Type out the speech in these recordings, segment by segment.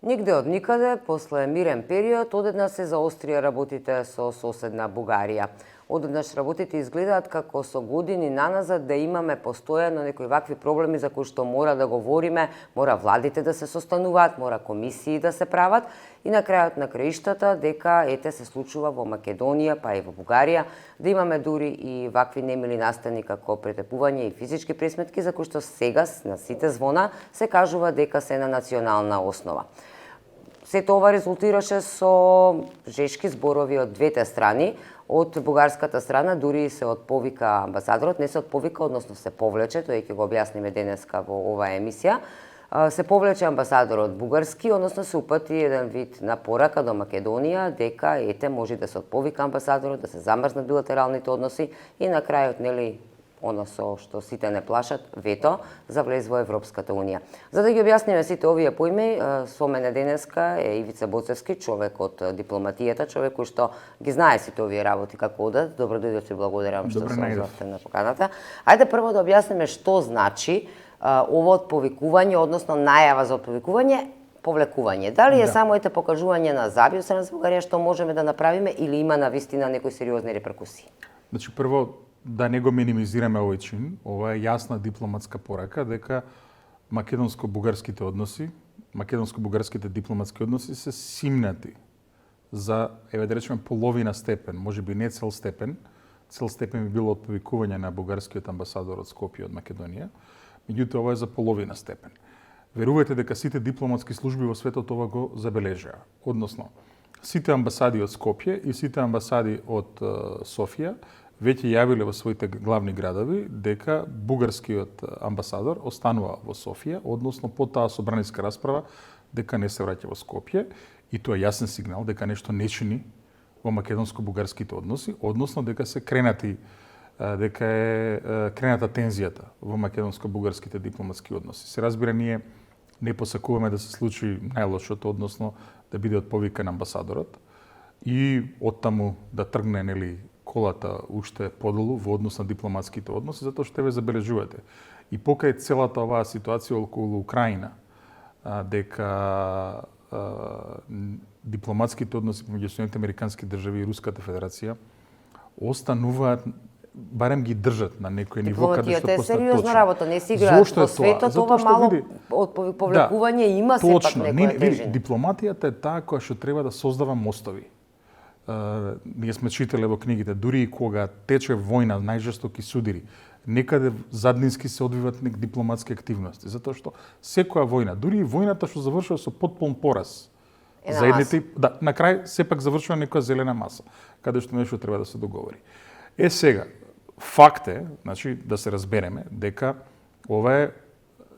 Нигде од никаде, после мирен период, одеднаш се заострија работите со соседна Бугарија. Одеднаш работите изгледаат како со години наназад да имаме постојано некои вакви проблеми за кои што мора да говориме, мора владите да се состануваат, мора комисии да се прават и на крајот на краиштата дека ете се случува во Македонија, па и во Бугарија, да имаме дури и вакви немили настани како претепување и физички пресметки за кои што сега на сите звона се кажува дека се на национална основа. Сето ова резултираше со жешки зборови од двете страни. Од бугарската страна дури се отповика амбасадорот, не се отповика, односно се повлече, тој ќе го објасниме денеска во оваа емисија. Се повлече амбасадорот бугарски, односно се упати еден вид на порака до Македонија дека ете може да се отповика амбасадорот, да се замрзнат билатералните односи и на крајот нели она со што сите не плашат, вето за влез во Европската унија. За да ги објасниме сите овие поими, со мене денеска е Ивица Боцевски, човек од дипломатијата, човек кој што ги знае сите овие работи како одат. Добро дојдовте, благодарам што се озвавте на поканата. Ајде прво да објасниме што значи ова отповикување, односно најава за отповикување, повлекување. Дали е само ете покажување на заби од страна Бугарија што можеме да направиме или има навистина некои сериозни репрекусии? Значи прво да не го минимизираме овој чин, ова е јасна дипломатска порака дека македонско-бугарските односи, македонско-бугарските дипломатски односи се симнати за, еве да речеме, половина степен, можеби не цел степен. Цел степен би било отповикување на бугарскиот амбасадор од Скопје од Македонија, меѓутоа ова е за половина степен. Верувајте дека сите дипломатски служби во светот ова го забележаа. Односно, сите амбасади од Скопје и сите амбасади од Софија веќе јавиле во своите главни градови дека бугарскиот амбасадор останува во Софија, односно по таа собраниска расправа дека не се враќа во Скопје, и тоа е јасен сигнал дека нешто не чини во македонско-бугарските односи, односно дека се кренати дека е крената тензијата во македонско-бугарските дипломатски односи. Се разбира, ние не посакуваме да се случи најлошото, односно да биде отповикан амбасадорот и оттаму да тргне нели колата уште подолу во однос на дипломатските односи, затоа што ве забележувате. И покрај целата оваа ситуација околу Украина, дека дипломатските односи помеѓу Соединетите американски држави и Руската федерација остануваат, барем ги држат на некој ниво каде што дипломатијата е сериозна работа, не си играат во светот, ова мало од повлекување има сепак некоја тежина. Дипломатијата е таа која што треба да создава мостови. Ние сме читале во книгите, дури и кога тече војна, најжестоки судири, некаде заднински се одвиваат дипломатски активности, затоа што секоја војна, дури и војната што завршува со потполн пораз, заедните, на крај сепак завршува некоја зелена маса, каде што нешто треба да се договори. Сега, факт е, значи, да се разбереме, дека ова е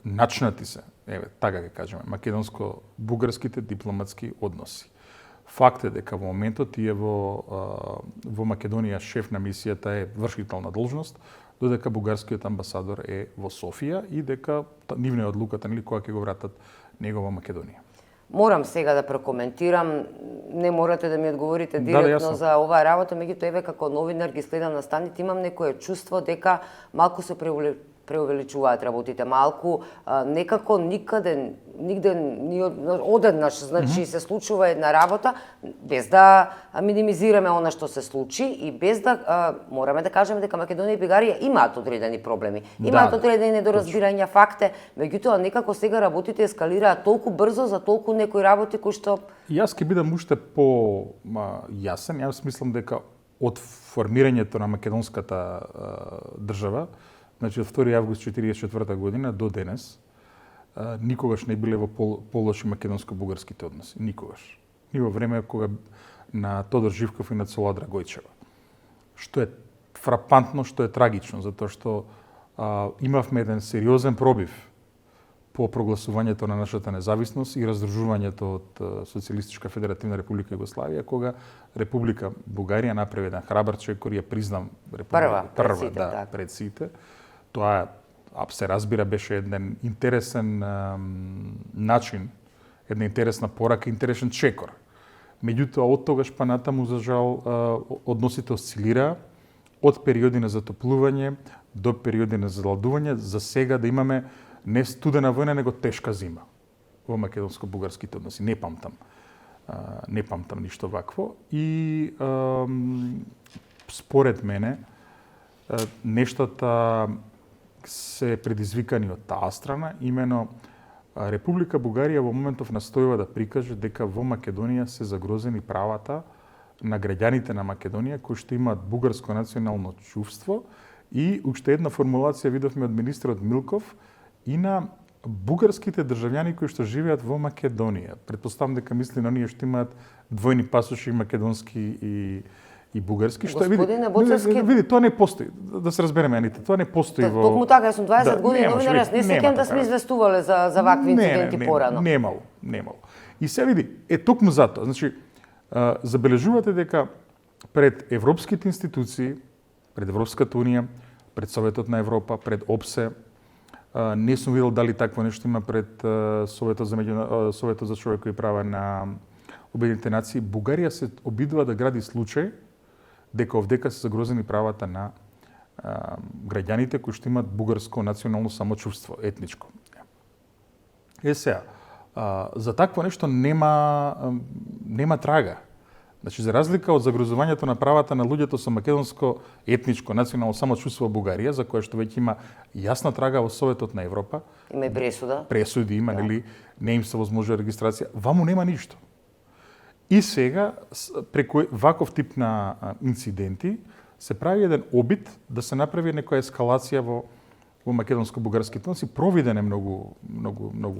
начнати се, еве, така ќе кажеме, македонско-бугарските дипломатски односи. Факт е дека во моментот тие во Македонија шеф на мисијата е вршител на должност, додека бугарскиот амбасадор е во Софија и дека нивна е одлуката нели кога ќе го вратат него во Македонија. Морам сега да прокоментирам, не морате да ми одговорите директно за оваа работа, меѓутоа еве како новинар ги следам на станите, имам некое чувство дека малку се преувеличуваат работите, малку некако нигде ни одеднаш, значи се случува една работа без да минимизираме она што се случи и без да мораме да кажеме дека Македонија и Бугарија имаат одредени проблеми, имаат одредени недоразбирања, факте, меѓутоа некако сега работите ескалираат толку брзо за толку некои работи кои што Јас ќе бидам уште по јасен, јас мислам дека од формирањето на македонската држава, значи од 2 август 1944 година до денес, никогаш не биле во полоши македонско-бугарските односи. Никогаш. Ни во време кога на Тодор Живков и на Цола Драгојчева. Што е фрапантно, што е трагично, затоа што имавме еден сериозен пробив по прогласувањето на нашата независност и раздржувањето од Социјалистичка федеративна република Југославија, кога Република Бугарија направи еден храбар чек кој ја признам прва пред сите. Тоа се разбира беше еден интересен начин, една интересна порака, интересен чекор. Меѓутоа од тогаш па натаму за жал односите осцилираа од периоди на затоплување до периоди на заладување, за сега да имаме не студена војна, него тешка зима. во македонско-бугарските односи. Не памтам ништо вакво. И според мене, нештата се предизвикани од таа страна, имено Република Бугарија во моментов настојува да прикаже дека во Македонија се загрозени правата на граѓаните на Македонија кои што имаат бугарско национално чувство и уште една формулација видовме од министерот Милков и на бугарските државјани кои што живеат во Македонија. Предпоставам дека мисли на оние што имаат двојни пасоши, македонски и бугарски, што Господине Боцевски, види, тоа не постои. Да се разбереме, Анита, тоа не постои во... Токму така, јас сум 20 години новинар, јас не сеќам да сме известувале за вакви инциденти порано. Немало. И се види, токму затоа. Значи, забележувате дека пред европските институции, пред Европската Унија, пред Советот на Европа, пред ОПСЕ, не сум видел дали такво нешто има пред Советот за човекови права на Обединетите нации. Бугарија се обидува да гради случај дека овдека се загрозени правата на граѓаните кои што имаат бугарско национално самочувство, етничко. Сега, за такво нешто нема трага. Значи, за разлика од загрозувањето на правата на луѓето со македонско етничко национално самочувство во Бугарија, за кое што веќе има јасна трага во Советот на Европа. Има и пресуда. Пресуди има, нели, не им се возможува регистрација. Ваму нема ништо. И сега, преку ваков тип на инциденти, се прави еден обид да се направи некоја ескалација во македонско-бугарските односи. Провиден е многу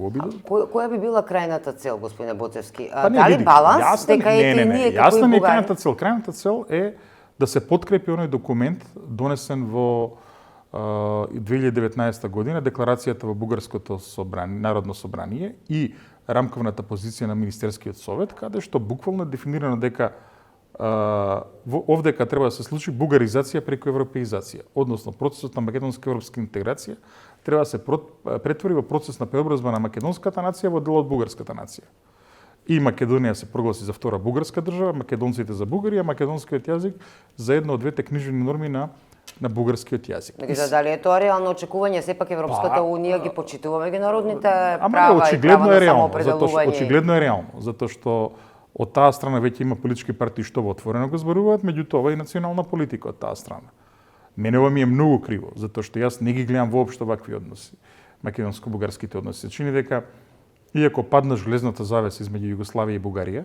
обидот. Која би била крајната цел, господине Боцевски? Па Дали баланс дека ете ние како јасна и не Бугарија? крајната цел. Крајната цел е да се подкрепи оној документ донесен во 2019 година, декларацијата во Бугарското Народно собрание и рамковната позиција на Министерскиот совет, каде што буквално е дефинирано дека овдека треба да се случи бугаризација преку европеизација, односно процесот на македонска европска интеграција треба да се претвори во процес на преобразба на македонската нација во дел од бугарската нација. И Македонија се прогласи за втора бугарска држава, македонците за Бугарија, македонскиот јазик за една од двете книжни норми на бугарскиот јазик. Дали е тоа реално очекување? Сепак Европската Унија ги почитува меѓународните права и права на самоопределување. Очигледно е реално, затоа што од таа страна веќе има политички партии што во отворено го зборуваат, меѓутоа ова е национална политика од таа страна. Мене ова ми е многу криво, затоа што јас не ги гледам воопшто вакви односи, македонско-бугарските односи. Се чини дека иако падна железната завеса измеѓу Југославија и Бугарија,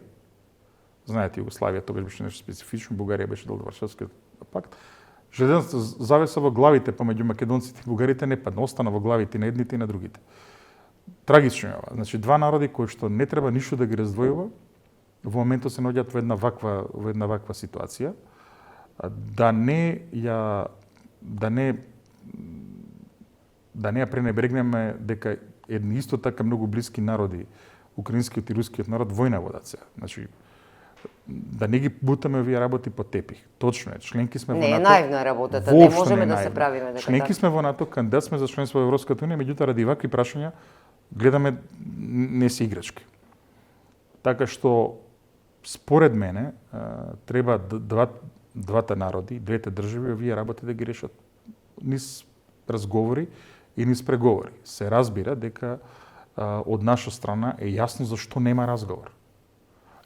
знаете, Југославија тогаш беше нешто специфично, Бугарија беше дел од Варшавскиот пакт, железната завеса во главите помеѓу македонците и бугарите не падна, остана во главите на едните и на другите. Трагично е ова. Значи, два народи кои што не треба ништо да ги раздвојува, во моментот се наоѓаат во една ваква ситуација, да не ја пренебрегнеме дека едни исто така многу блиски народи, украинскиот и рускиот народ, војна водат се. Значи, да не ги бутаме овие работи по тепих. Точно е, членки сме во НАТО. Не е наивна работата, не можеме да се правиме дека членки сме во НАТО, кандидат сме за членство во Европската унија, меѓутоа ради вакви прашања гледаме не се играчки. Така што според мене треба двата народи, двете држави овие работи да ги решат низ разговори и низ преговори. Се разбира дека од наша страна е јасно зашто нема разговор.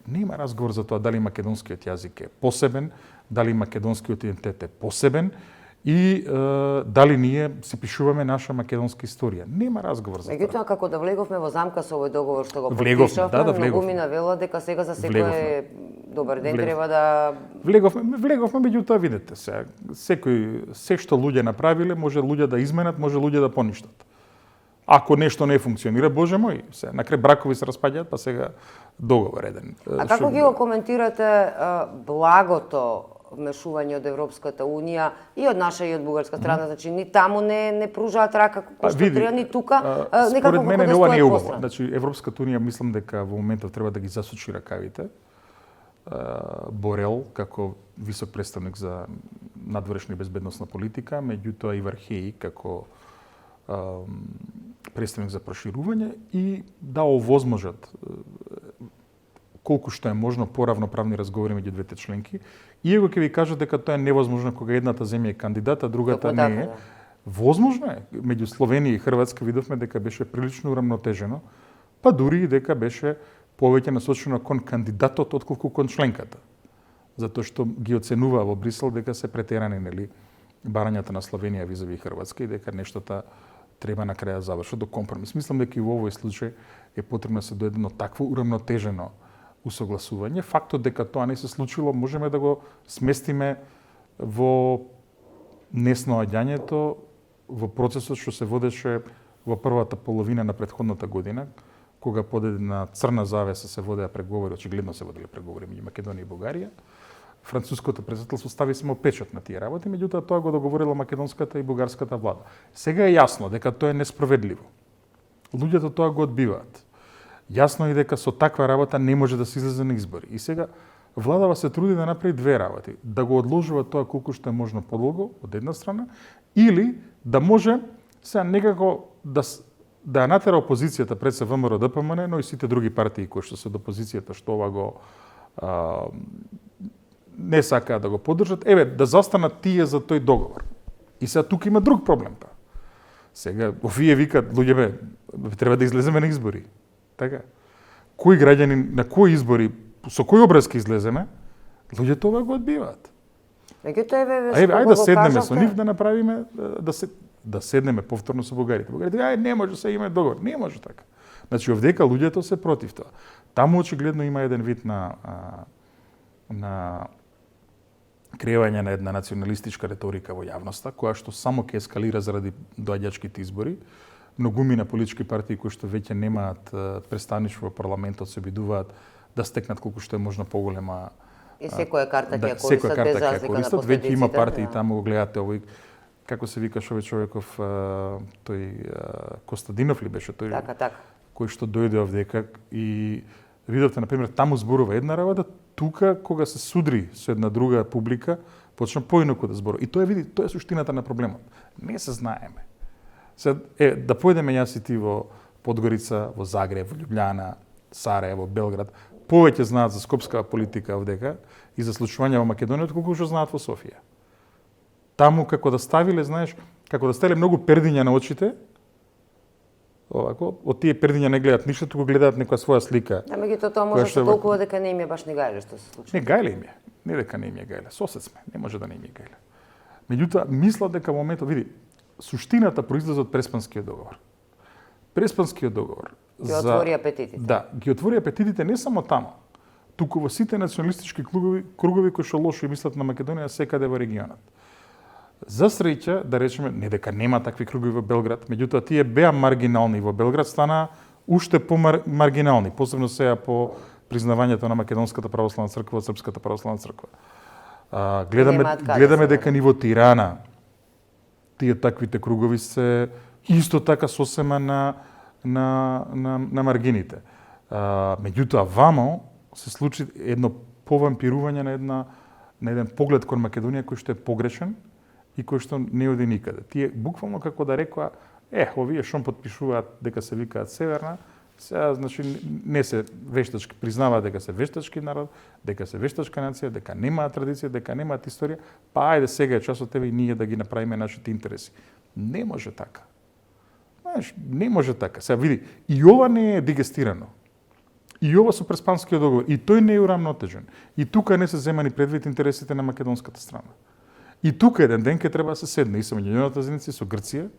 Нема разговор за тоа дали македонскиот јазик е посебен, дали македонскиот идентитет е посебен и дали ние си пишуваме наша македонска историја. Нема разговор за тоа. Меѓутоа, како да влеговме во замка со овој договор што го Влеговме, подпишавме, многу мина вела дека сега за секој добар ден треба да... Влеговме, меѓутоа, видете се, се што луѓе направиле, може луѓе да изменат, може луѓе да поништат. Ако нешто не функционира, боже мој, се на крај бракови се распаѓаат, па сега договор еден. А како ги го коментирате благото вмешување од Европската Унија и од наша и од бугарска страна, значи ни таму не пружаат рака како што треба, ни тука, некако според мене да ова не е стоат убаво. пострана. Значи Европската Унија мислам дека во моментов треба да ги засучи ракавите. Борел како висок представник за надворешна и безбедносна политика, меѓутоа и Вархеи како представник за проширување и да овозможат колку што е можно поравноправни разговори меѓу двете членки. Иако ќе ви кажат дека тоа е невозможно кога едната земја е кандидат, а другата не е. Возможно е. Меѓу Словенија и Хрватска видовме дека беше прилично урамнотежено Па дури и дека беше повеќе насочено кон кандидатот отколку кон членката. Затоа што ги оценуваа во Брисел дека се претерани, нели, барањата на Словенија визави Хрватска и дека нештата треба на крај да завршат до компромис. Мислам дека и во овој случај е потребно да се дојде до такво урамнотежено усогласување. Фактот дека тоа не се случило можеме да го сместиме во неснаоѓањето во процесот што се водеше во првата половина на претходната година, кога под една црна завеса се водеа преговори, очигледно се воделе преговори меѓу Македонија и Бугарија. Француското председателство стави само печат на тие работи, меѓутоа тоа го договорила македонската и бугарската влада. Сега е јасно дека тоа е несправедливо. Луѓето тоа го одбиваат. Јасно е дека со таква работа не може да се излезе на избори. И сега владава се труди да направи две работи. Да го одложува тоа колку што е можно подолго, од една страна, или да може сега некако да ја натера опозицијата пред се ВМРО ДПМН, но и сите други партии кои што се до опозицијата што ова го не сакаат да го поддржат, да застанат тие за тој договор. И сега тука има друг проблем па. Сега овие викат луѓе треба да излеземе на избори. Така. Кои граѓани на кои избори, со кој образ ќе излеземе, луѓето ова го одбиваат. Ајде да седнеме со нив да направиме да седнеме повторно со бугарите. Бугарите не може се има договор. Не може така. Значи овдека луѓето се против тоа. Таму очигледно има еден вид на креање на една националистичка реторика во јавноста, која што само ќе ескалира заради доаѓачките избори. Многумина политички партии кои што веќе немаат представништво во парламентот се обидуваат да стекнат колку што е можно поголема и секоја карта ќе користат без разлика на последиците. Веќе има партии таму, го гледате овој како се викаш овој човеков, тој Костадинов ли беше тој? Така. Кој што дојде овдека и видовте, например, таму зборува една работа, тука кога се судри со една друга публика, почна поинаку да зборува. И тоа е суштината на проблемот. Не се знаеме. Сега да појдеме јас и ти во Подгорица, во Загреб, во Љубљана, Сараево, Белград, повеќе знаат за скопска политика овдека и за случувања во Македонија отколку што знаат во Софија. Таму како да ставиле, знаеш, како да ставиле многу пердиња на очите, овако, од тие пердиња не гледаат ништо, туку гледаат некоја своја слика. Да, меѓутоа тоа може се толкува дека не им е баш не гајле што се случи. Не гајле им е. Не дека не им е гајле. Сосед сме. Не може да не им е гајле. Меѓутоа, мислам дека во моментот, види, суштината произлезе од Преспанскиот договор. Преспанскиот договор ги отвори апетитите. Да, ги отвори апетитите не само таму, туку во сите националистички кругови кои што лошо мислат на Македонија секаде во регионот. За среќа, да речеме, не дека нема такви кругови во Белград, меѓутоа тие беа маргинални во Белград, стана уште по-маргинални, посебно сега по признавањето на Македонската православна црква од Српската православна црква. Гледаме дека ниво Тирана тие таквите кругови се исто така сосема на маргините. Меѓутоа, вамо се случи едно повампирување на еден поглед кон Македонија кој што е погрешен и кој што не оди никаде. Тие буквално како да рекоа, овие шом потпишуваат дека се викаат Северна, сега значи не се вештачки, признаваат дека се вештачки народ, дека се вештачка нација, дека немаат традиција, дека немаат историја, па ајде сега е часот и ние да ги направиме нашите интереси. Не може така. Знаеш, не може така. Сега види, и ова не е дигестирано. И ова со Преспанскиот договор, и тој не е урамнотежен. И тука не се земани предвид интересите на македонската страна. И тука еден ден ќе треба да се седне и со меѓународната заедница, и со Грција,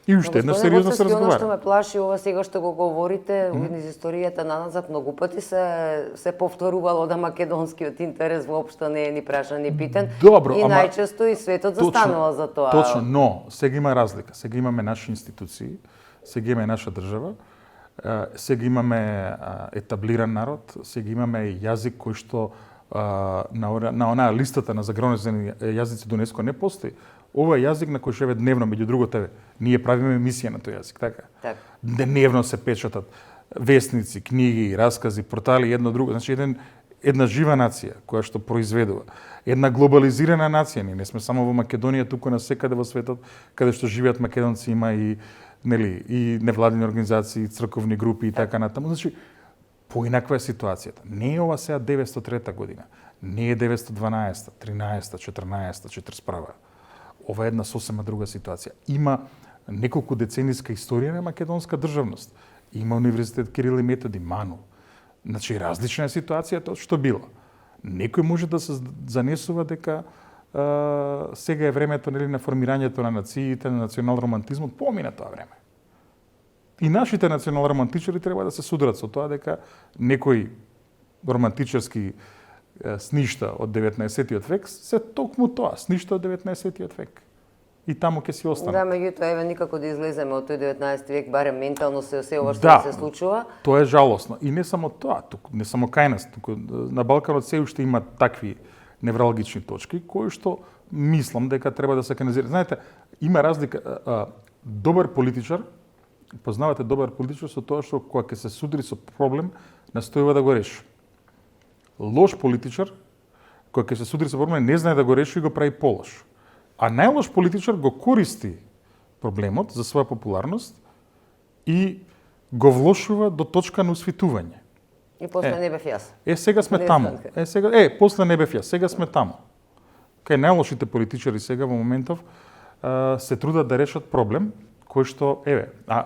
и уште една сериозно се разговара. Ono што ме плаши ова сега што го говорите, низ историјата наназад многу пати се повторувало да македонскиот интерес воопшто не е ни прашан ни питан. Добро, и најчесто и светот застанува за тоа. Точно, но сега има разлика. Сега имаме наши институции, сега имаме наша држава, сега имаме етаблиран народ, сега имаме јазик кој што на онаа листата на загранични јазици до ЮНЕСКО не постои. Ова е јазик на кој живее дневно, меѓу другото, ние правиме емисија на тој јазик, така? Так. Дневно се печатат весници, книги, раскази, портали, едно друго. Значи, една жива нација која што произведува. Една глобализирана нација. Ние не сме само во Македонија, туку на секаде во светот, каде што живеат македонци, има и невладини организации, црковни групи и така натаму. Значи, поинаква е ситуацијата. Не е ова сега 903 година, не е 912, 13, 14, 41. Ова е една сосема друга ситуација. Има неколку деценијска историја на македонска државност. Има универзитет Кирил и Методи, Ману. Значи, различна е ситуацијата од што било. Некој може да се занесува дека сега е времето, нели, на формирањето на нациите, на национал романтизмот, помина тоа време. И нашите национал романтичари треба да се судрат со тоа дека некои романтичарски сништа од 19-тиот век се токму тоа, сништа од 19-тиот век. И таму ќе си остане. Да, меѓутоа, еве никако да излеземе од тој 19 век, барем ментално се ова што да, се случува. Тоа е жалосно. И не само тоа, туку, не само кај нас, туку на Балканот се уште има такви невралгични точки кои што мислам дека треба да се канализира. Знаете, има разлика. Добар политичар, познавате добар политичар со тоа што кога ќе се судри со проблем, настојува да го реши. Лош политичар, кога ќе се судри со проблем, не знае да го реши и го прави полош. А најлош политичар го користи проблемот за своја популарност и го влошува до точка на усвитување. И после не бев јас. Сега сме таму. После не бев јас. Сега сме таму. Кај најлошите политичари сега во моментов се трудат да решат проблем кој што,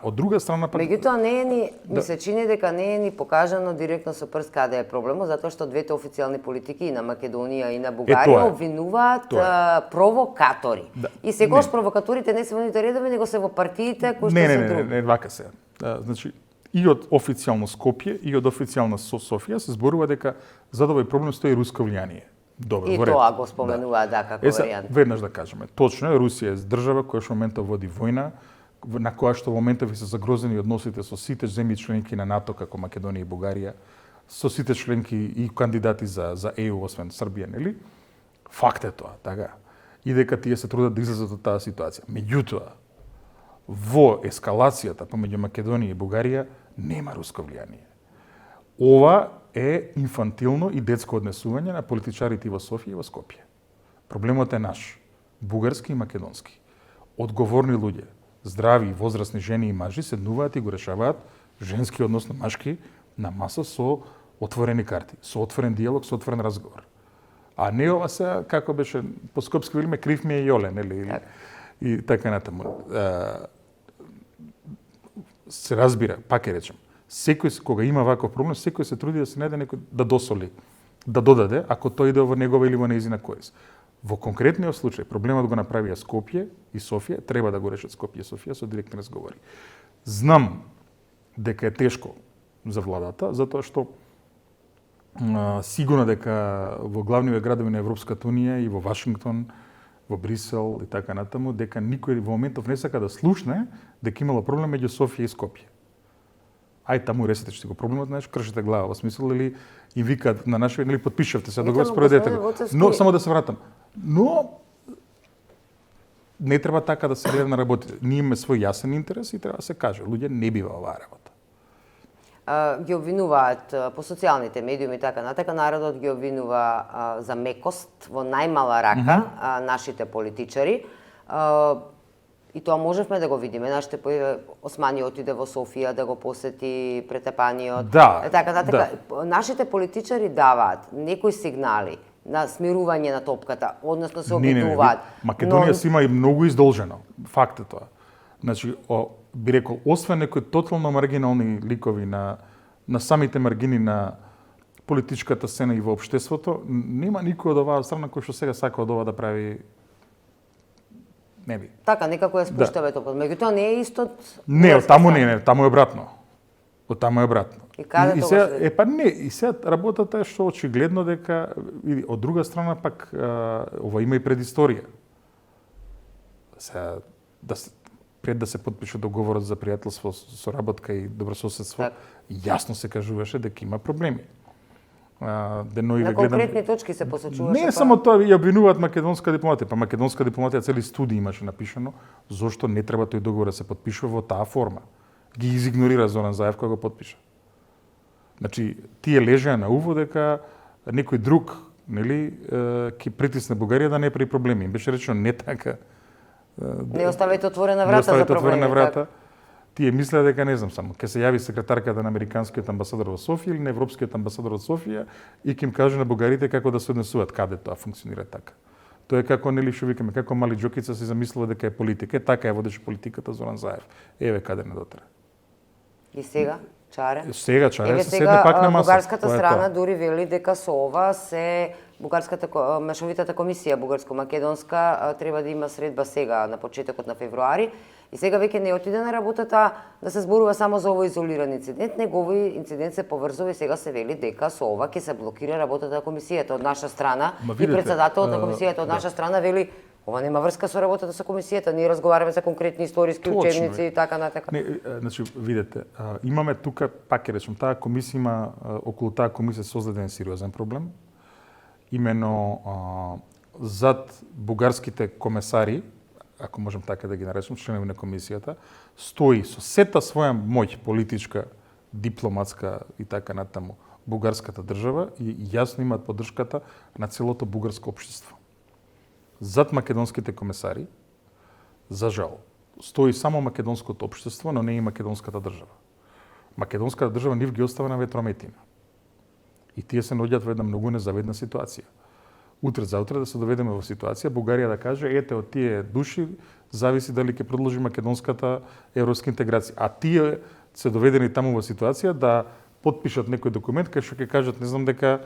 од друга страна пак... Меѓутоа ми се чини дека не е ни покажано директно со прст каде е проблемот, затоа што двете официјални политики и на Македонија и на Бугарија обвинуваат провокатори. Да. И секогаш провокаторите не се во нивните редови, него се во партиите кои што се други. Не, вака се. Значи, и од официјално Скопје и од официјална Софија се зборува дека за овој проблем стои руско влијание. Добро, и тоа го споменуваат како варијанта. Веднаш да кажеме, точно е, Русија е држава која што во моментов води војна, на која што во моментов се загрозени односите со сите земји членки на НАТО, како Македонија и Бугарија, со сите членки и кандидати за ЕУ, освен Србија, нели? Факт е тоа, така. И дека тие се трудат да излезат од таа ситуација. Меѓутоа, во ескалацијата помеѓу Македонија и Бугарија нема руско влијание. Ова е инфантилно и детско однесување на политичарите во Софија и во Скопје. Проблемот е наш, бугарски и македонски. Одговорни луѓе, здрави, возрастни жени и мажи седнуваат и го решаваат женски, односно машки, на маса со отворени карти, со отворен диалог, со отворен разговор. А не ова се, како беше, по скопски велиме, крив ми е Јоле, нели? И така натаму. Се разбира, пак ќе речем, секој, кога има ваков проблем, секој се труди да се најде некој да досоли, да додаде, ако тој иде во негова или во нејзина корист. Во конкретниот случај, проблемот го направија Скопје и Софија, треба да го решат Скопје и Софија со директни разговори. Знам дека е тешко за владата, затоа што сигурно дека во главниве градови на Европската Унија и во Вашингтон, во Брисел и така натаму, дека никој во моментов не сака да слушне дека имало проблем меѓу Софија и Скопје. Ај таму решете што го проблемот, знаеш, кршите глава, во смисла или им викаат на наши, нели потпишавте се, договор спроведете го. Но само да се вратам. Но не треба така да се гледа на работите. Ние имаме свој јасен интерес и треба да се каже, луѓе не бива оваа работа. Ги обвинуваат по социјалните медиуми и така натака, народот ги обвинува за мекост во најмала рака нашите политичари. И тоа можевме да го видиме. Нашите Османи отиде во Софија да го посети претепаниот. Така натака. Нашите политичари даваат некои сигнали на смирување на топката, односно се обидуваат. Македонија си има и многу издолжено. Факт е тоа. Значи, би рекол, освен некои тотално маргинални ликови на самите маргини на политичката сцена и во општеството, нема никој од оваа страна кој што сега сака од ова да прави. Не би. Така, некако ја спуштаве тоа. Меѓутоа не е исто. Не, таму не, таму е обратно. Таму е обратно. И каде тоа се? И сега работата е што очигледно дека од друга страна пак ова има и предисторија. Сега пред да се подпише договорот за пријателство, соработка и добрососедство, јасно се кажуваше дека има проблеми. На конкретни точки се посочуваше. Не само тоа, ја обвинуваат македонска дипломатија, па македонска дипломатија цели студии имаше напишано зошто не треба тој договор да се подпишува во таа форма. Ги изигнорира Зоран Заев кога го подпиша. Значи, тие лежеа на уво дека некој друг, нели, ќе притисне Бугарија да не прави проблеми. Им беше речено не така. Не оставете отворена врата за проблеми. Тие мислеа дека, не знам само, ќе се јави секретарката на американскиот амбасадор во Софија или на европскиот амбасадор во Софија и ќе им каже на бугарите како да се однесуваат, каде тоа функционира така. Тоа е како, нели, што викаме, како мали џокица се замислува дека е политика. Така е водеше политиката Зоран Заев. Еве каде не дотера. И сега, чаре? Сега чаре Еве се седне пак на масата. бугарската Тоа е страна тоа. дури вели дека со ова се мешовитата комисија бугарско-македонска треба да има средба сега на почетокот на февруари и сега веќе не отиде на работата да се зборува само за овој изолиран инцидент, него овој инцидент се поврзува и сега се вели дека со ова ќе се блокира работата на комисијата од наша страна и председателот на комисијата од наша страна вели ова нема врска со работата со комисијата, ние разговараме за конкретни историски учебници и така натака. Не, значи, видете, имаме тука, пак ќе речем, таа комисија има, околу таа комисија создаден сериозен проблем. Имено зад бугарските комесари, ако можем така да ги наречем, членови на комисијата, стои со сета своја моќ политичка, дипломатска и така натаму бугарската држава и јасно имаат поддршката на целото бугарско општество. Зад македонските комесари, за жал, стои само македонското општество, но не и македонската држава. Македонската држава нив ги остава на ветрометина. И тие се наоѓаат во една многу незавидна ситуација. Утре заутре да се доведеме во ситуација Бугарија да каже ете од тие души зависи дали ќе продолжи македонската европска интеграција. А тие се доведени таму во ситуација да потпишат некој документ кај што ќе кажат не знам дека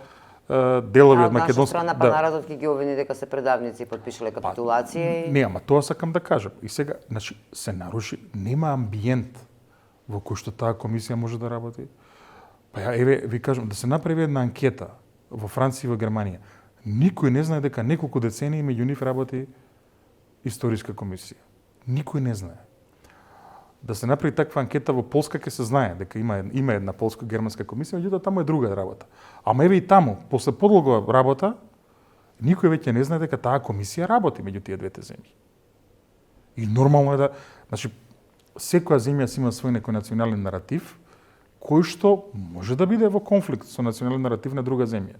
делови од македонска страна па народот ќе ги обвини дека се предавници и потпишале капитулација и не, ама тоа сакам да кажам. И сега, значи, се наруши, нема амбиент во кој што таа комисија може да работи. Па ја, еве, ви кажам, да се направи една анкета во Франција и во Германија. Никој не знае дека неколку децении меѓу нив работи историска комисија. Никој не знае. Да се направи таква анкета во Полска ќе се знае дека има една полско-германска комисија, меѓутоа таму е друга работа. Ама еве и таму, после подлога работа, никој веќе не знае дека таа комисија работи меѓу тие двете земји. И нормално е да, значи, секоја земја си има свој некој национален наратив, кој што може да биде во конфликт со национален наратив на друга земја.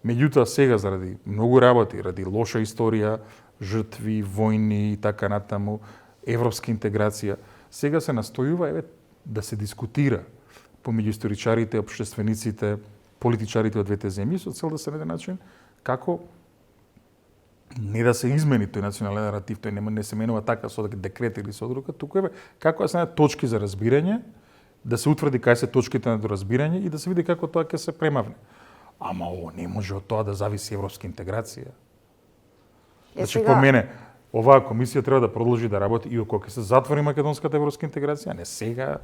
Меѓутоа сега заради многу работи, ради лоша историја, жртви, војни и така натаму, европска интеграција, сега се настојува еве да се дискутира помеѓу историчарите, општествениците, политичарите од двете земји со цел да се најде начин како не да се измени тој национален наратив, тој не се менува така со декрет или со одлука, туку еве како да се најдат точки за разбирање, да се утврди кај се точките на доразбирање и да се види како тоа ќе се премавне. Ама ово не може од тоа да зависи европска интеграција. Значи, по мене, оваа комисија треба да продолжи да работи и кога ќе се затвори македонската европска интеграција, не сега,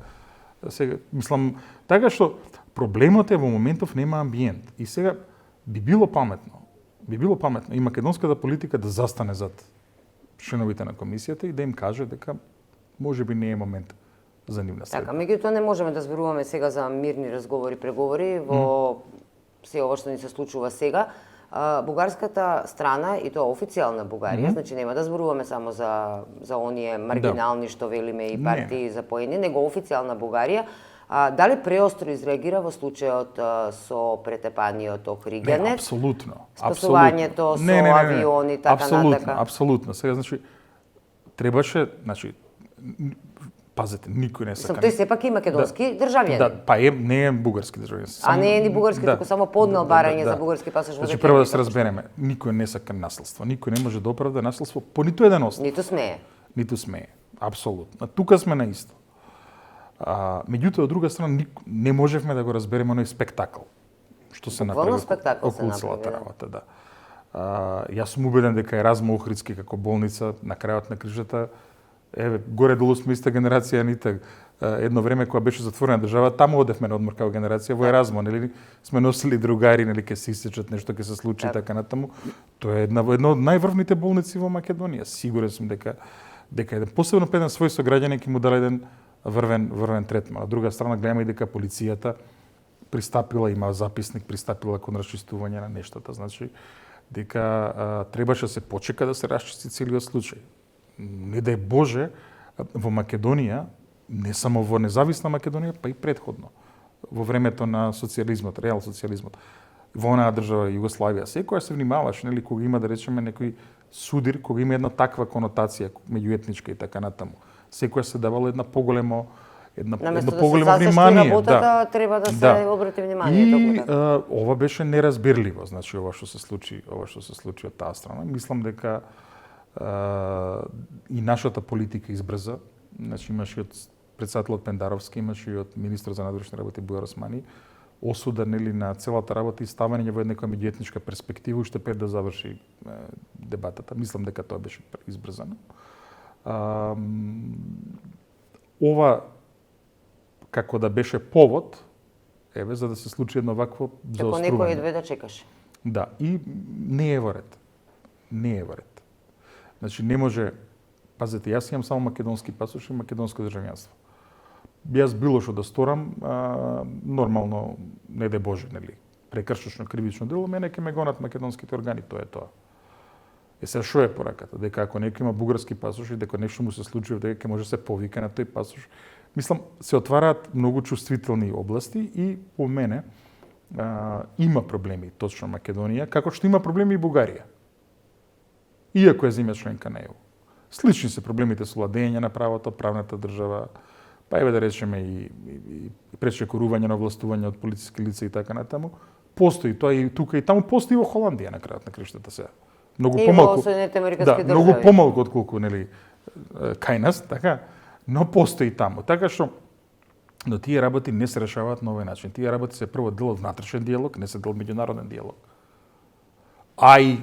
мислам, така што проблемот е во моментов нема амбиент. И сега би било паметно и македонската политика да застане зад членовите на комисијата и да им каже дека можеби не е момент за нивна следба. Така, меѓутоа не можеме да зборуваме сега за мирни разговори, преговори во се ова што ни се случува сега. Бугарската страна, и тоа официјална Бугарија, значи нема да зборуваме само за оние маргинални што велиме и партии запоени, него официјална Бугарија, дали преостро изреагира во случајот со претепаниот Охриганец? Не, апсолутно. Спасувањето со авиони, така натака? Апсолутно. Сега, значи, требаше, значи, пазете, никој не сака. Тој сепак и македонски државјанин. Да, па не е бугарски државјанин. А не е ни бугарски, туку само поднел барање за бугарски пасош во Значи, прво да се разбереме, никој не сака наследство. Никој не може да оправда наследство по ниту еден основ. Ниту смее. Апсолутно. Тука сме на исто. Меѓутоа, од друга страна, не можевме да го разбереме оној спектакл што се направи околу целата работа. Да. Јас сум убеден дека Еразмо Охридски како болница на крајот на крижата, еве, горе-долу сме иста генерација, ните едно време кога беше затворена држава, таму одевме на одмор како генерација во Еразмо, нели сме носили другари, нели ќе се исечат, нешто ќе се случи и така натаму. Тоа е една од најврвните болници во Македонија. Сигурен сум дека еден посебно еден свој сограѓанин ќе му даде еден врвен третман. Од друга страна гледаме и дека полицијата пристапила, има записник, пристапила кон расчистување на нештата, значи дека требаше се почека да се расчисти целиот случај. Не дај Боже, во Македонија, не само во независна Македонија, па и претходно, во времето на социјализмот, реал социјализмот, во онаа држава Југославија, секоја се внимаваш, нели, кога има, да речеме, некој судир, кога има една таква конотација меѓуетничка и така натаму. Секоја се давало едно поголемо внимание. Работата, треба да се обрати внимание. И ова беше неразбирливо, значи ова што се случи од таа страна. Мислам дека и нашата политика избрза, значи имаше од председателот Пендаровски имаше и од министрот за надворешни работи Бујар Османи осуда нели на целата работа и ставање во една меѓуетничка перспектива уште пред да заврши дебатата. Мислам дека тоа беше избрзано. Ова како да беше повод, еве, за да се случи едно вакво заострување. Како некој едве да чекаше. Да, и не е во ред. Не е во ред. Значи, не може... Пазете, јас имам само македонски пасош и македонско државјанство. Јас било што да сторам, нормално, не де Боже, нели, прекршечно кривично дело, мене ќе ме гонат македонските органи, тоа е тоа. Сега што е пораката? Дека ако некој има бугарски пасош и дека нешто му се случи, дека ќе може се повика на тој пасош. Мислам, се отвараат многу чувствителни области и по мене има проблеми точно Македонија, како што има проблеми и Бугарија. Иако е земја членка на ЕУ. Слични се проблемите со владење на правото, правната држава, па еве да речеме и пречекорување на властување од полициски лица и така натаму. Постои тоа и тука и таму, постои во Холандија на крајот на криштата сега. Многу помалку. Да, многу помалку отколку нели кај нас, така, но постои таму. Така што но тие работи не се решаваат на овој начин. Тие работи се прво дел од внатрешен диалог, не се дел од меѓународен диалог. А и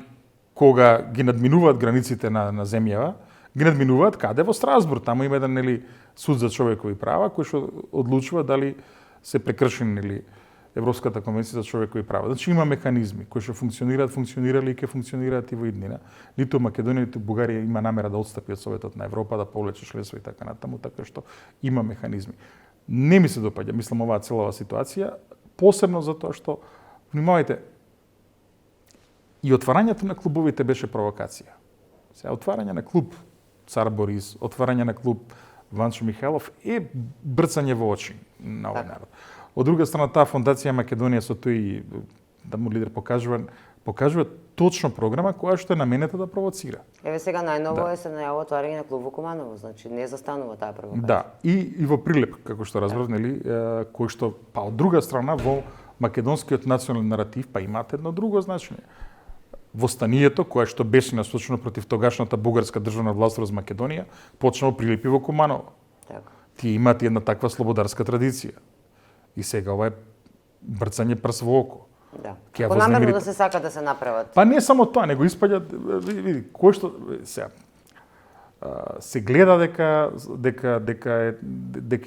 кога ги надминуваат границите на земјава, ги надминуваат каде? Во Страсбург. Таму има еден нели суд за човекови права кој што одлучува дали се прекршени нели Европската конвенција за човекови права. Значи има механизми кои што функционирале и ќе функционираат и во иднина. Ниту Македонија, ниту Бугарија има намера да отстапи од Советот на Европа, да повлече членство и така натаму, така што има механизми. Не ми се допаѓа, мислам, оваа целава ситуација, посебно затоа што, внимавајте, и отварањето на клубовите беше провокација. Сега, отварање на клуб Цар Борис, отварање на клуб Ванчо Михайлов е брцање во очи на овој народ. Од друга страна, таа фондација Македонија со тој да му лидер покажува точно програма која што е наменета да провоцира. Еве сега најново се најавува отварање на клуб во Куманово, значи не застанува таа провокација. Да, и во Прилеп, како што разбрав, нели, кој што па од друга страна во македонскиот национален наратив па имаат едно друго значење. Востанието, кое што беше насочено против тогашната бугарска државна власт во Македонија, почна во Прилеп и во Куманово. Така. Тие имаат една таква слободарска традиција. И сега ова е брцање прс во око. Да. Како намерно да се сака да се направат. Па не само тоа, него испаѓа, види, кој што сега се гледа дека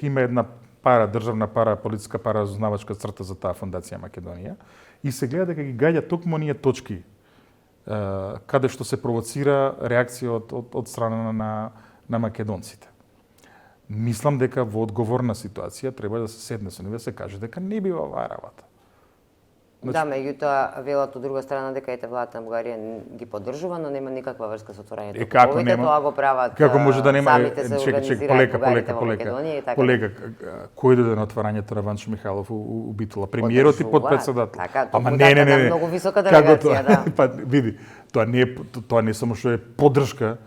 има една државна политичка разузнавачка црта за таа фондација Македонија и се гледа дека ги гаѓа токму оние точки каде што се провоцира реакција од страна на македонците. Мислам дека во одговорна ситуација треба да се седне со нив да се каже дека не бива оваа работа. Да, меѓутоа велат од друга страна дека ете владата на Бугарија ги поддржува, но нема никаква врска со отворањето на клубовите, тоа го прават како може да нема самите се организираат бугарите во Македонија и така. Полека, кој дојде на отворањето на Ванчо Михайлов у Битола? Премиерот и подпредседател. Така, не. Многу висока делегација, да. Па види, тоа не само што е поддршка.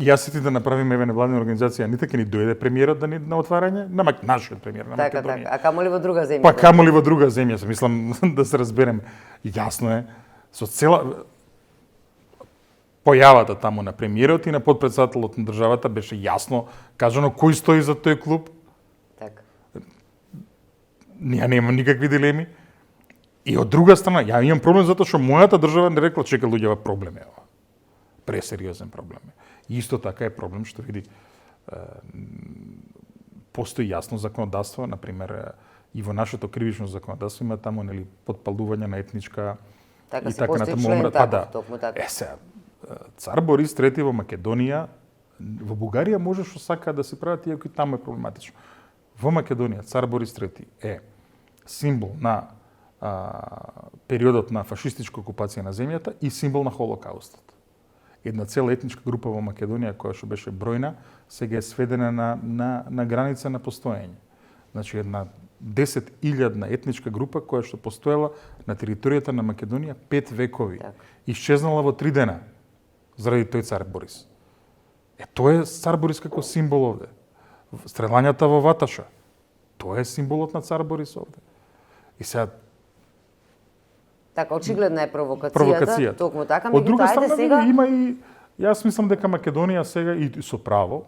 Јас и ти да направиме еве невладина организација, ниту ќе ни дојде премиерот на отварање, нашиот премиер на Македонија. Така, а камоли во друга земја? Па камоли во друга земја, мислам да се разберем. Јасно е, со цела појавата таму на премиерот и на подпредседателот на државата беше јасно кажано кој стои за тој клуб. Така. Ја немам никакви дилеми. И од друга страна, ја имам проблем затоа што мојата држава не рекла чека луѓе, проблем е ова. Пресериозен проблем е. Исто така е проблем што види постои јасно законодавство, на пример и во нашето кривично законодавство има таму нели подпалување на етничка така и така натаму. Па да. Сега Цар Борис III во Македонија, во Бугарија може што сака да се прават иако и таму е проблематично. Во Македонија Цар Борис III е символ на периодот на фашистичка окупација на земјата и символ на Холокаустот. Една цела етничка група во Македонија која што беше бројна, сега е сведена на граница на постоење. Значи една 10.000 етничка група која што постоела на територијата на Македонија 5 векови. Так. Исчезнала во 3 дена заради тој Цар Борис. Тоа е Цар Борис како символ овде. Стрелањата во Ваташа. Тоа е символот на Цар Борис овде. И сега така, очигледна е провокацијата, токму така, од друга меѓутоа страна сега има и јас мислам дека Македонија сега и со право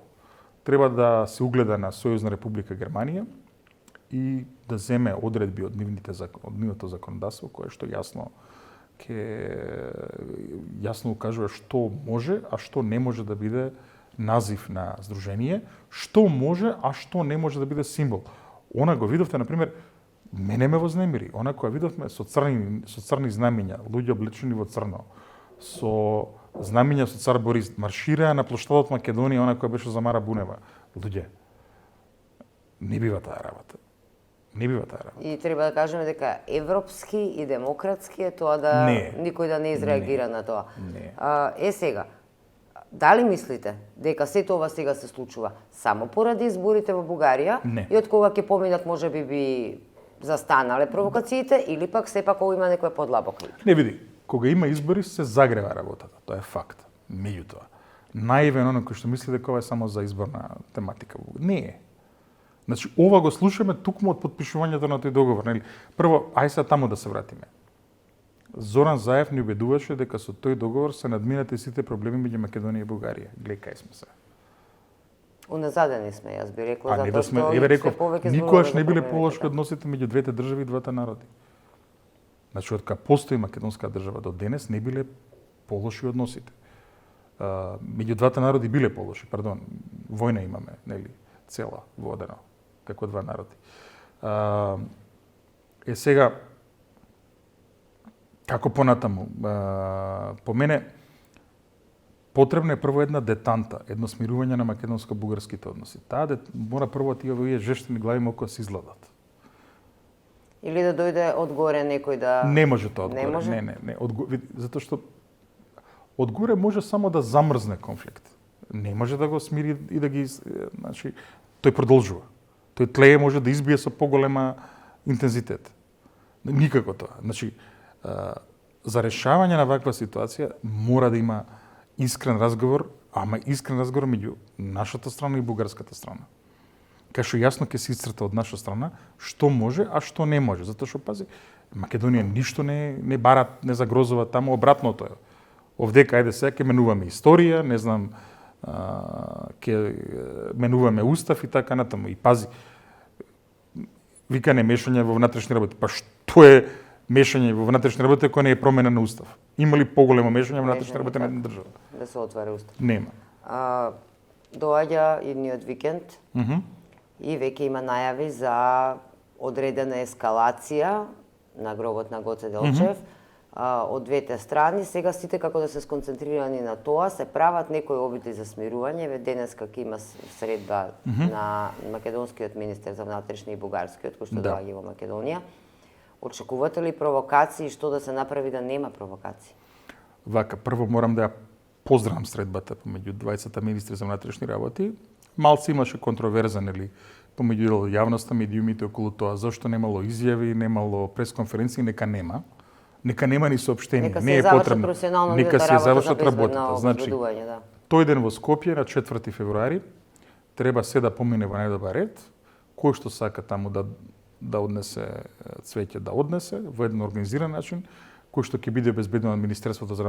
треба да се угледа на Сојузна република Германија и да земе одредби од нивното законодавство кое што јасно укажува што може, а што не може да биде назив на здружение, што може, а што не може да биде символ. Она го видовте, например, мене ме вознемири. Она која видовме со црни знамиња, луѓе облечени во црно, со знамиња со цар Борис, маршираа на плоштадот Македонија, она која беше за Мара Бунева. Луѓе, не бива таа работа. Не бива таа работа. И треба да кажеме дека европски и демократски е тоа да никој да не изреагира на тоа. Не. Сега, дали мислите дека сето ова сега се случува само поради изборите во Бугарија и од кога ќе поминат можеби би застанале провокациите или пак сепак ова има некој подлабок? Не види, кога има избори се загрева работата, тоа е факт. Меѓутоа, наивен оној кој што мисли дека ова е само за изборна тематика. Не е. Значи, ова го слушаме тукму од потпишувањето на тој договор, нели? Прво, ај се таму да се вратиме. Зоран Заев ни убедуваше дека со тој договор се надминати сите проблеми меѓу Македонија и Бугарија. Глеј кај сме се. Уназадени сме, јас би рекла, затоа што еве реков, никогаш не биле полошки така. односите меѓу двете држави и двата народи. Значи, од кога постои македонска држава до денес не биле полоши односите. Меѓу двата народи биле полоши, пардон, војна имаме, нели, цела водена како два народи. Сега како понатаму, по мене потребна е прво една детанта, едно смирување на македонско-бугарските односи. Таа мора прво тие овие жештини глави моко се изгладат. Или да дојде одгоре некој да... Не може тоа одгоре. Не може? Не. Затоа што одгоре може само да замрзне конфликт. Не може да го смири и да ги... Значи, тој продолжува. Тој тлее може да избие со поголема интензитет. Никако тоа. Значи, за решавање на ваква ситуација мора да има искрен разговор, ама искрен разговор меѓу нашата страна и бугарската страна. Кај што јасно ќе се исцрта од наша страна што може, а што не може. Затоа што, пази, Македонија ништо не барат, не загрозува таму, обратното е. Овдека, ајде сега, ќе менуваме историја, не знам, ќе менуваме устав и така натаму. И пази, викане мешање во внатрешни работи. Па што е мешање во внатрешни работи кој не е промена на устав? Има ли поголемо мешање во внатрешни работи на една држава? Да се отвари устав. Нема. Доаѓа идниот викенд и веќе има најави за одредена ескалација на гробот на Гоце Делчев од двете страни. Сега сите како да се сконцентрирани на тоа, се прават некои обиди за смирување. Ве денеска ќе има средба на македонскиот министер за внатрешни и бугарскиот, кој што доаѓа во Македонија. Очекувате ли провокации, што да се направи да нема провокации? Вака, прво морам да ја поздравам средбата помеѓу двајцата министри за внатрешни работи. Малце имаше контроверза, нели, помеѓу јавноста, медиумите околу тоа, зашто немало изјави, немало пресконференции, нека нема. Нека нема ни соопштение, не е потребно. Нека се завршат работата. Значи, тој ден во Скопје на 4 февруари треба се да помине во најдобар ред, кој што сака таму да однесе цвеќе, да однесе во еден организиран начин, кој што ќе биде обезбедено од Министерството за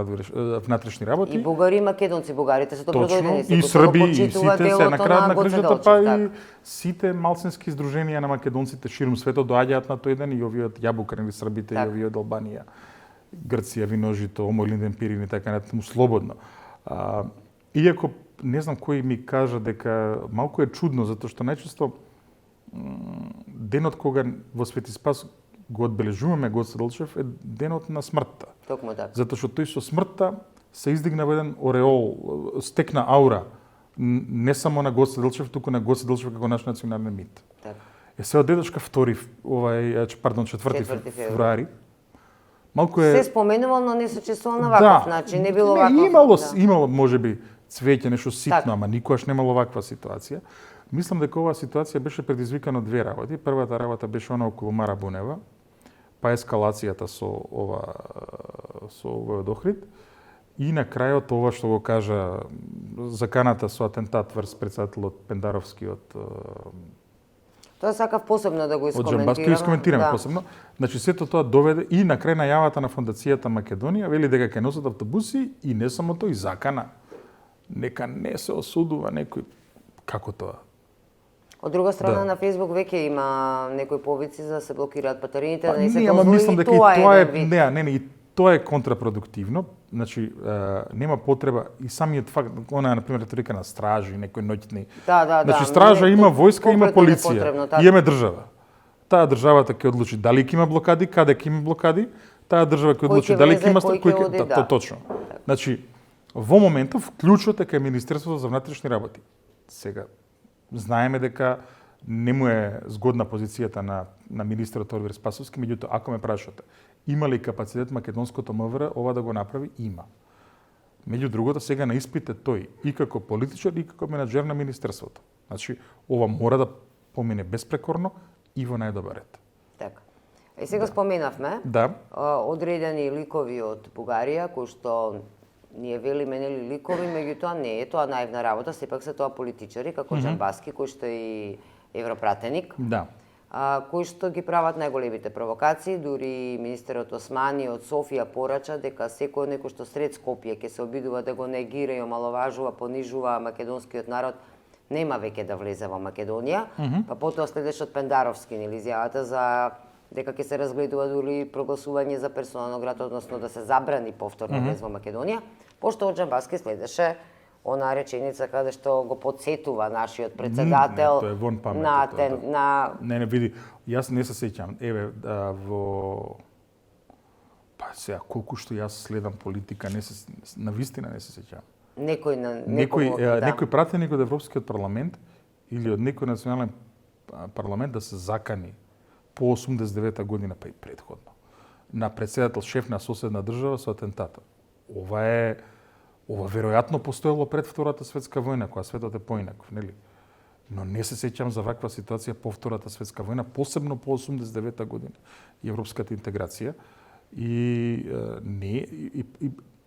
внатрешни работи. И бугари и македонци, бугарите се добродојдени, и срби, и сите се на крајот на кржата, па и сите малцински здруженија на македонците ширум светот доаѓаат на тој ден, и овие од Јабука, нели, србите, и овие од Албанија, Грција, Виножито, Омо, Линден, Пирин и така натаму, слободно. Иако не знам кој ми кажа дека малку е чудно, затоа што најчесто денот кога во Свети Спас го одбележуваме Гоце Делчев е денот на смртта. Токму така. Затоа што тој со смртта се издигна во еден ореол, стекна аура не само на Гоце Делчев, туку на Гоце Делчев како наш национален мит. Така. Се од дедошка 4 февруари. Малку е се споменувал, но не се чувствувал на ваков начин, не било ваков. Имало можеби цвеќе, нешто ситно, ама никогаш немало ваква ситуација. Мислам дека оваа ситуација беше предизвикана од две работи. Првата работа беше она околу Мара Бунева, па ескалацијата со овој Охрид, и на крајот ова што го кажа заканата со атентат врз претседателот Пендаровски од Тоа сакав посебно да го искоментирам. Од Џамбаски искоментираме посебно. Значи сето тоа доведе и на крај најавата на Фондацијата Македонија вели дека ќе носат автобуси и не само тоа, и закана. Нека не се осудува некој Како тоа? Од друга страна, Да. на Facebook веќе има некои повици за да се блокираат батериите, да не се не, ама дозволи мислам и дека и тоа тоа е е, еден вид. не, и тоа е контрапродуктивно. Значи, нема потреба и самиот факт, она на пример реторика на стражи, некои ноќни. Да. Значи, стража има војска, има Комплетно полиција. непотребно, така. И имаме држава. Таа државата ќе одлучи дали ќе има блокади, каде ќе има блокади, таа држава ќе Кој одлучи ќе дали влезе, ќе има кој кој ќе оди, да, да. точно. Значи, во моментов клучот е кај Министерството за внатрешни работи. Сега знаеме дека не му е згодна позицијата на министерот Орвир Спасовски, меѓутоа ако ме прашате, има ли капацитет македонското МВР ова да го направи? Има. Меѓу другото, сега на испит е тој и како политичар и како менаџер на министерството. Значи, ова мора да помине безпрекорно и во најдобар ред. Така. И сега споменавме Да. одредени ликови од Бугарија, кои што ние велиме нели ликови, меѓутоа не е тоа наивна работа, сепак се тоа политичари, како Джамбаски, кој што е и европратеник, Да. кои што ги прават најголемите провокации, дури министерот Османи од Софија порача дека секој некој што сред Скопје ќе се обидува да го негира и омаловажува, понижува македонскиот народ, нема веќе да влезе во Македонија, па потоа следеше од Пендаровски нели изјавата за дека ќе се разгледува дури прогласување за персона нон грата, односно да се забрани повторно влез во Македонија, пошто од Джамбаски следеше она реченица каде што го подсетува нашиот председател тоа е вон памет, на тоа, да. на Не, види, јас не се сеќам. Еве, во па сега колку што јас следам политика, на вистина не се сеќам. Некој пратеник од Европскиот парламент или од некој национален парламент да се закани по 89-та година, па и претходно, на председател шеф на соседна држава со атентата. Ова веројатно постоело пред Втората светска војна, кога светот е поинаков, нели? Но не се сеќам за ваква ситуација по Втората светска војна, посебно по 89-та година и европската интеграција.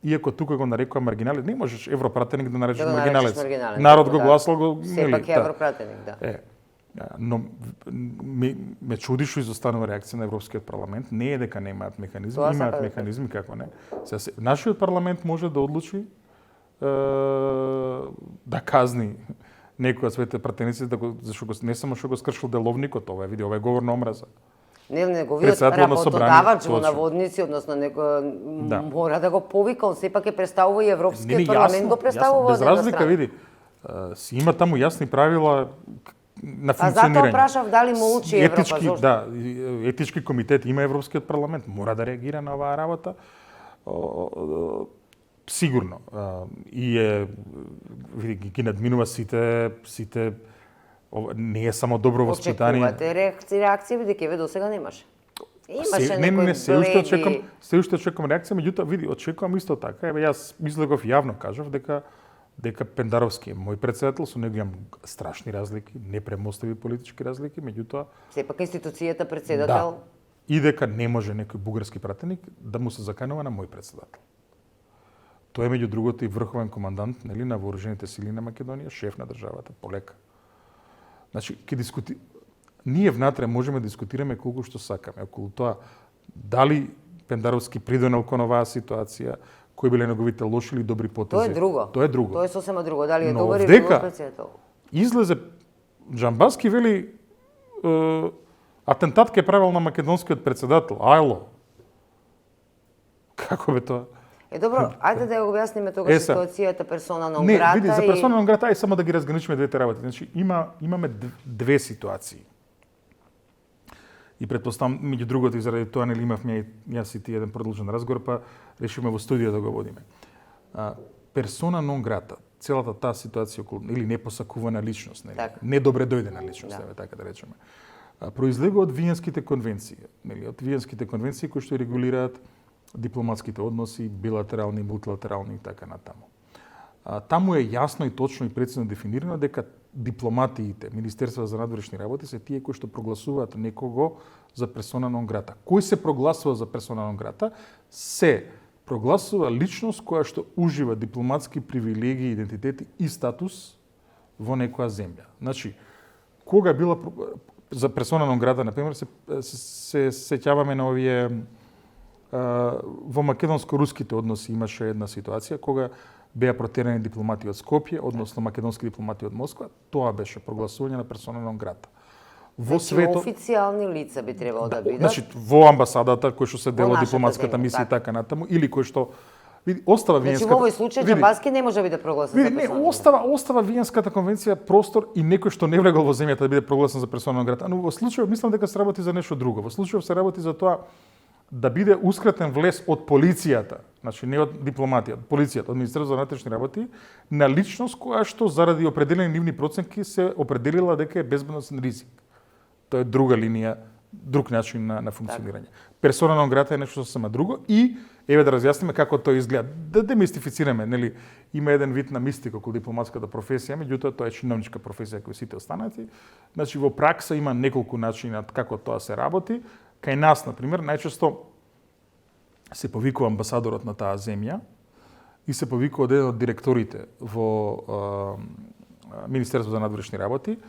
Иако тука го нарекува маргинали, не можеш европратеник да наречеш маргиналец. Народ го гласал, го нели? Сепак е европратеник, да. Но ме чуди што изостанува реакција на Европскиот парламент. Не е дека немаат механизми, имаат механизми, како не. Нашиот парламент може да одлучи да казни некој од своите пратеници, зашто не само што го скршил деловникот, ова е говор на омраза. Неговиот работодавач во наводници, односно некој мора да го повика, он сепак е представува и Европскиот парламент го представува. Без разлика, види, си има таму јасни правила на функционирање. А затоа прашав дали му учи Европа, зошто? Да, етички комитет има Европскиот парламент, мора да реагира на оваа работа. Сигурно. И ги надминува сите не е само добро воспитание. Очекувате реакција, бидејќи ве досега немаше. Имаше некои бледи. Се уште очекувам реакција, меѓутоа види, очекувам исто така. Еве јас излегов јавно кажав дека Пендаровски е мој председател, со него имам страшни разлики, непремостиви политички разлики, меѓутоа сепак институцијата председател. Да. И дека не може некој бугарски пратеник да му се заканува на мој председател. Тој е меѓу другото и врховен командант, нели, на вооружените сили на Македонија, шеф на државата, полека. Значи, ние внатре можеме да дискутираме колку што сакаме околу тоа дали Пендаровски придонел кон оваа ситуација, кои биле неговите лоши или добри потези. Тоа е друго. Тоа е сосема друго. Дали е добар или лош председател? Излезе Джамбаски вели атентат ке правил на македонскиот председател. Ајло. Како бе тоа? Добро, ајде да ја објасниме тогаш ситуацијата персона нон грата. Не, види, за персона нон грата, само да ги разграничиме двете работи. Значи, имаме две ситуации. И претпоставам, меѓу другото, и заради тоа нели имавме јас и ти еден продолжен разговор, па решивме во студија да го водиме. Персона нон грата, целата таа ситуација околу или непосакувана личност, нели, недобре дојдена личност, така да речеме. Произлегува од Виенските конвенции, нели, од Виенските конвенции кои што регулираат дипломатските односи, билатерални, мултилатерални и така натаму. Таму е јасно и точно и прецизно дефинирано дека дипломатиите, Министерства за надворешни работи се тие кои што прогласуваат некого за персона нон грата. Кој се прогласува за персона нон грата? Се прогласува личност која што ужива дипломатски привилегии, идентитети и статус во некоја земја. Значи, кога била за персона нон грата, например, се сеќаваме на овие во македонско-руските односи имаше една ситуација кога беа протерани дипломати од Скопје, односно македонски дипломати од Москва, тоа беше прогласување на персона нон грата. Во Значи, официјални лица би требало да бидат. Значи, во амбасадата, кој што се дел од нашата дипломатската земја, мисија и така. така натаму, или кој што види, остава Значи, Виенската... во овој случај види, Џамбаски не може да биде прогласен за види, не, персона. остава Виенската конвенција простор и некој што не влегол во земјата да биде прогласен за персона нон грата. Но во случајот мислам дека се работи за нешто друго. Во случајот се работи за тоа да биде ускратен влез од полицијата, значи не од дипломатија, од полицијата, од Министерството за внатрешни работи, на личност која што заради определени нивни проценки се определила дека е безбедносен ризик. Тоа е друга линија, друг начин на функционирање. Персона нон грата е нешто сосема друго и еве да разјасниме како тоа изгледа. Да демистифицираме, нели, има еден вид на мистика околу дипломатската професија, меѓутоа тоа е чиновничка професија кој сите останати. Значи во пракса има неколку начина како тоа се работи. Кај нас, на пример, најчесто се повикува амбасадорот на таа земја и се повикува еден од директорите во Министерството за надворешни работи.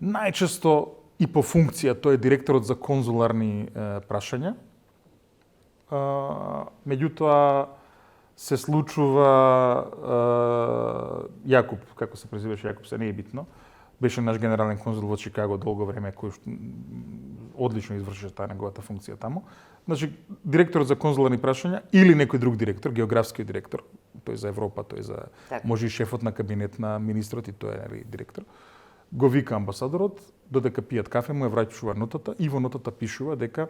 Најчесто и по функција тој е директорот за конзуларни прашања. Меѓутоа се случува Јакуп, како се презиваше Јакуп, се не е битно. Беше наш генерален конзул во Чикаго долго време, кој одлично извршеше таа неговата функција таму. Значи, директорот за конзуларни прашања или некој друг директор, географскиот директор, тој за Европа, тој за може и шефот на кабинет на министрот и тој е директор, го вика амбасадорот, додека пијат кафе, му ја враќува нотата и во нотата пишува дека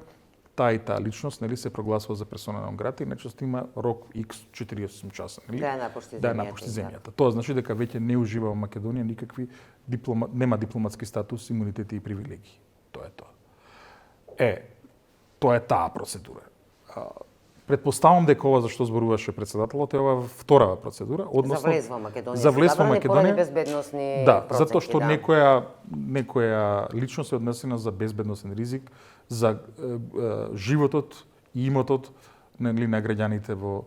таа и таа личност, нели, се прогласува за персона нон грата и најчесто има рок X 48 часа, нели? Да ја напушти земјата. Да ја напушти земјата. Тоа значи дека веќе не ужива во Македонија никакви нема дипломатски статус, имунитети и привилегии. Тоа е тоа. Тоа е таа процедура. Предпоставам дека ова за што зборуваше председателот е ова вторава процедура, односно за влез во Македонија. За влез во Македонија. Безбедносни да, проценки, затоа што да. некоја личност е однесена за безбедносен ризик за животот и имотот на граѓаните, во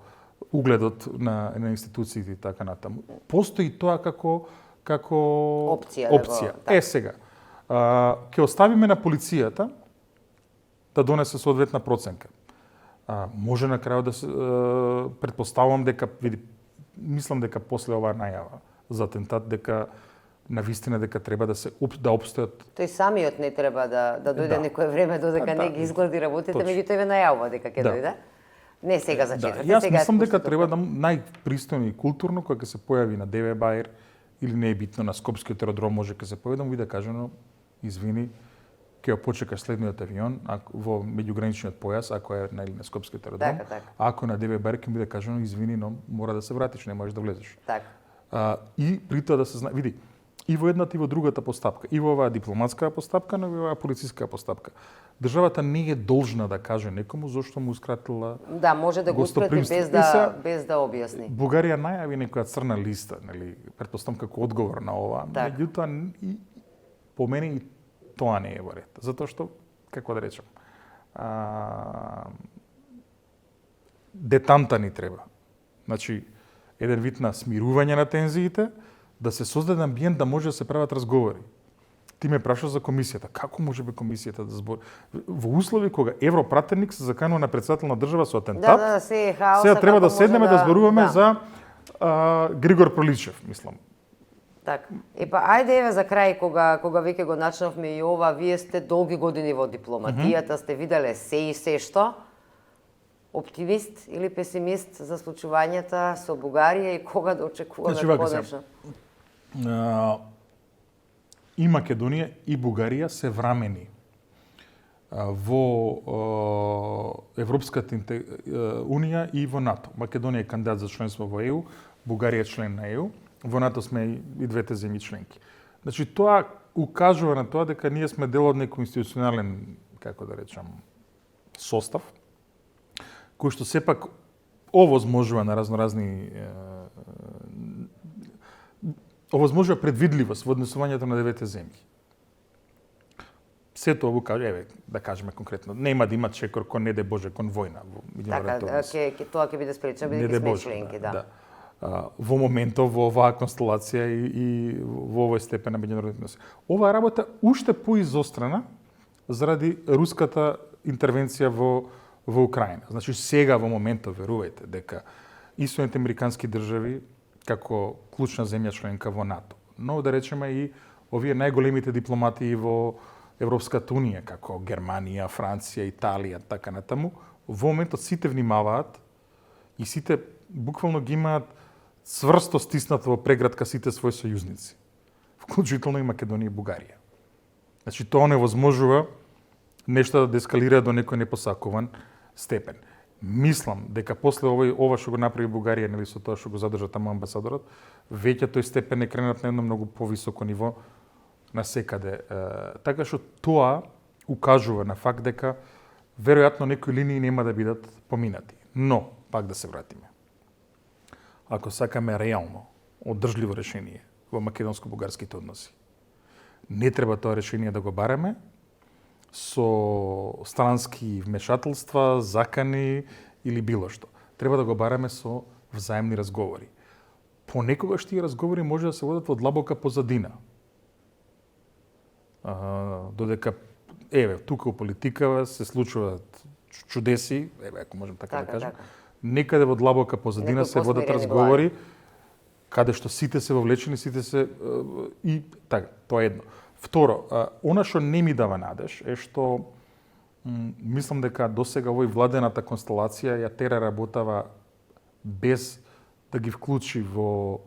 угледот на институциите и така натаму. Постои тоа како опција. Да. Сега, ќе оставиме на полицијата да донесе соодветна проценка. Може на крајот да се предпоставувам дека мислам дека после оваа најава за атентат дека навистина дека треба да се да опстојат. Тој самиот не треба да дојде некое време додека не ги изглади работите, меѓутоа ве најавува дека ќе дојде. Не сега за четврта, јас сега мислам дека треба да најпристојно и културно кога ќе се појави на ДВ Бајер или не е битно на Скопскиот аеродром може ќе се појави да му биде кажано извини, ќе почекаш следниот авион во меѓуграничниот појас, ако е на Скопскиот аеродром. Така. Ако на ДВ Бајер ќе биде кажано извини, но мора да се вратиш, не можеш да влезеш. Така. И при тоа да се знае, види, и во едната и во другата постапка, и во оваа дипломатска постапка, но и во оваа полициска постапка. Државата не е должна да каже некому зошто му ускратила. Да, може да го ускрати без да објасни. Бугарија најави некоја црна листа, нели, претпоставам како одговор на ова, меѓутоа по мене и тоа не е во ред. Затоа што, како да речем, детанта ни треба. Значи, еден вид на смирување на тензиите, да се создаде амбиент да може да се прават разговори. Ти ме прашаш за комисијата. Како може би комисијата да збори? Во услови кога европратеник се заканува на председател на држава со атентат, се е хаос, сега треба да седнеме да зборуваме за Григор Проличев, мислам. Така. Ајде еве за крај, кога веќе го начнавме и ова, вие сте долги години во дипломатијата, сте виделе се и се што. Оптимист или песимист за случувањата со Бугарија и кога да очекуваме конечно? И Македонија и Бугарија се врамени во Европската унија и во НАТО. Македонија е кандидат за членство во ЕУ, Бугарија е член на ЕУ, во НАТО сме и двете земји членки. Значи тоа укажува на тоа дека ние сме дел од некој институционален, како да речам, состав кој што сепак овозможува на разноразни овозможува предвидливост во однесувањето на девете земји. Се тоа го каже, еве, да кажеме конкретно, нема да има чекор кон не де Боже кон војна во Така, тоа ќе биде спречено бидејќи сме членки, да. Во моментов во оваа констелација и во овој степен на меѓународни односи. Оваа работа уште поизострена заради руската интервенција во Украина. Значи сега во моментов верувајте дека и Соединените американски држави како клучна земја членка во НАТО. Но да речеме и овие најголемите дипломати во Европската унија, како Германија, Франција, Италија, така натаму, во моментот сите внимаваат и сите буквално ги имаат цврсто стиснато во преградка сите своји сојузници, вклучително и Македонија и Бугарија. Значи, тоа невозможува нешто да ескалира до некој непосакуван степен. Мислам дека после ова што го направи Бугарија, нели со тоа што го задржа таму амбасадорот, веќе тој степен е кренат на едно многу повисоко ниво на секаде. Така што тоа укажува на факт дека веројатно некои линии нема да бидат поминати. Но, пак да се вратиме. Ако сакаме реално, одржливо решение во македонско-бугарските односи, не треба тоа решение да го бараме со странски вмешателства, закани или било што. Треба да го бараме со взаемни разговори. Понекогаш тие разговори може да се водат во длабока позадина. Додека, тука у политика се случуваат чудеси, ако можем така да кажем, некаде во длабока позадина се водат разговори, каде што сите се вовлечени, сите се и така, тоа е едно. Второ, она што не ми дава надеж е што мислам дека досега овој владената констелација ја тера работава без да ги вклучи во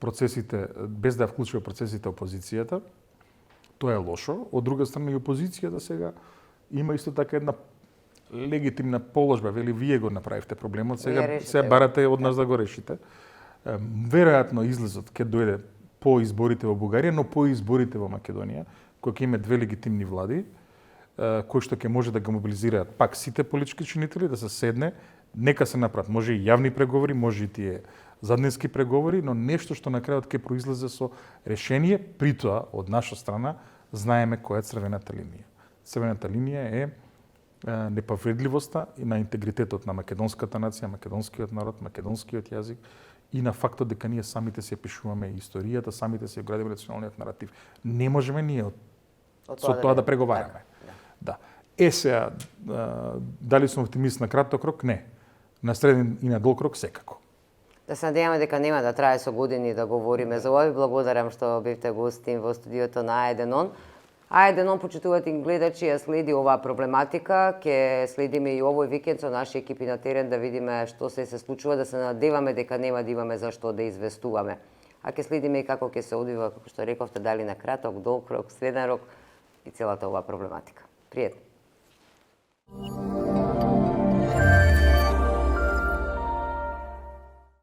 процесите, без да ја вклучи во процесите опозицијата. Тоа е лошо. Од друга страна и опозицијата сега има исто така една легитимна положба, вели вие го направивте проблемот, сега барате од нас да го решите. Веројатно излезот ќе дојде по изборите во Бугарија, но по изборите во Македонија, кои ќе имат две легитимни влади, кои што ќе може да го мобилизираат пак сите политички чинители, да се седне, нека се направат. Може и јавни преговори, може и тие заднески преговори, но нешто што на крајот ќе произлезе со решение, при тоа, од наша страна, знаеме која е црвената линија. Црвената линија е неповредливоста и на интегритетот на македонската нација, македонскиот народ, македонскиот јазик и на фактот дека ние самите се пишуваме историјата, самите се градиме националниот наратив. Не можеме ние со тоа да преговараме. Да. Сега, дали сум оптимист на краток рок? Не. На среден и на долг рок секако. Да се надеваме дека нема да трае со години да говориме за ова. Ви благодарам што бевте гостин во студиото на А1. А1, почитувате гледачи, ја следи оваа проблематика. Ќе следиме и овој викенд со наши екипи на терен да видиме што се случува, да се надеваме дека нема да имаме за што да известуваме. А ќе следиме и како ќе се одвива, како што рековте, дали на краток, долг рок, среден рок и целата оваа проблематика. Пријатно.